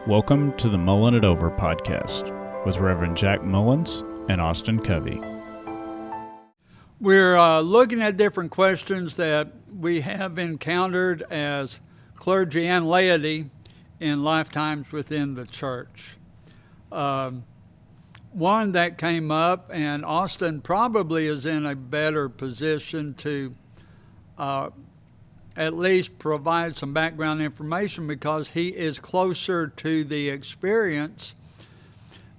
Welcome to the Mullin It Over podcast with Reverend Jack Mullins and Austin Covey. We're looking at different questions that we have encountered as clergy and laity in lifetimes within the church. One that came up, and Austin probably is in a better position to at least provide some background information because he is closer to the experience,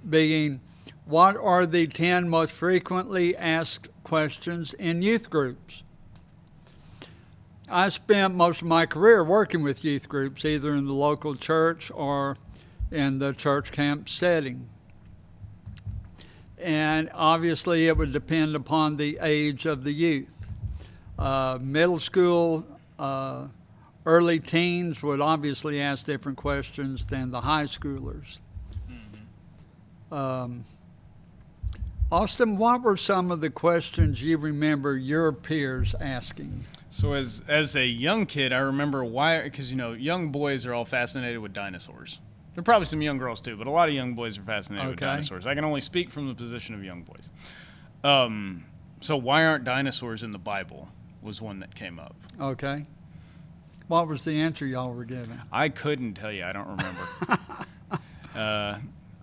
being what are the 10 most frequently asked questions in youth groups. I spent most of my career working with youth groups, either in the local church or in the church camp setting. And obviously it would depend upon the age of the youth. Middle school, early teens would obviously ask different questions than the high schoolers. Austin, what were some of the questions you remember your peers asking? So as a young kid, I remember why, because young boys are all fascinated with dinosaurs. There are probably some young girls too, but a lot of young boys are fascinated with dinosaurs. I can only speak from the position of young boys. So why aren't dinosaurs in the Bible was one that came up. Okay. What was the answer y'all were given? I couldn't tell you. I don't remember.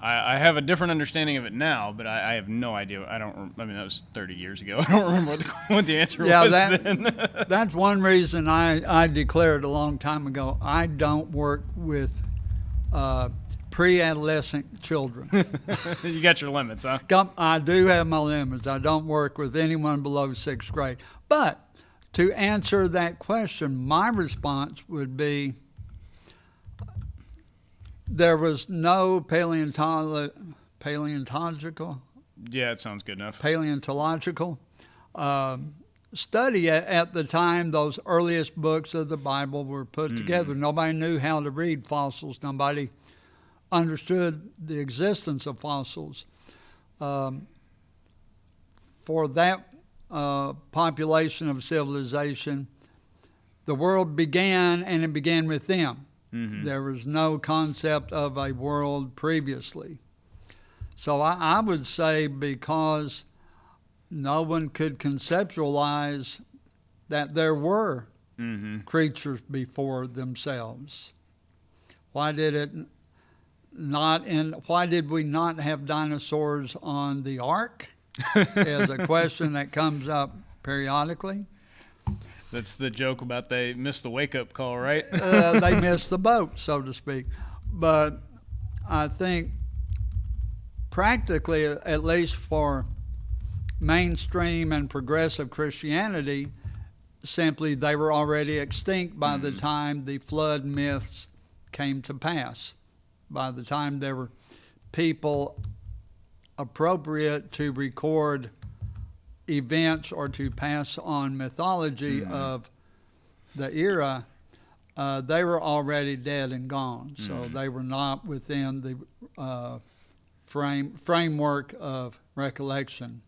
I have a different understanding of it now, but I have no idea. I mean, that was 30 years ago. I don't remember what the answer was then. That's one reason I declared a long time ago, I don't work with pre-adolescent children. You got your limits, huh? I do have my limits. I don't work with anyone below 6th grade. But to answer that question, my response would be there was no paleontological. Yeah, it sounds good enough. Paleontological study at the time those earliest books of the Bible were put together. Nobody knew how to read fossils. Nobody understood the existence of fossils. For that population of civilization, the world began, and it began with them. There was no concept of a world previously. So I would say because no one could conceptualize that there were creatures before themselves. Why did we not have dinosaurs on the ark? Is a question that comes up periodically. That's the joke about they missed the wake-up call, right? They missed the boat, so to speak. But I think practically, at least for mainstream and progressive Christianity, simply they were already extinct by the time the flood myths came to pass. By the time there were people appropriate to record events or to pass on mythology of the era, they were already dead and gone. So they were not within the framework of recollection.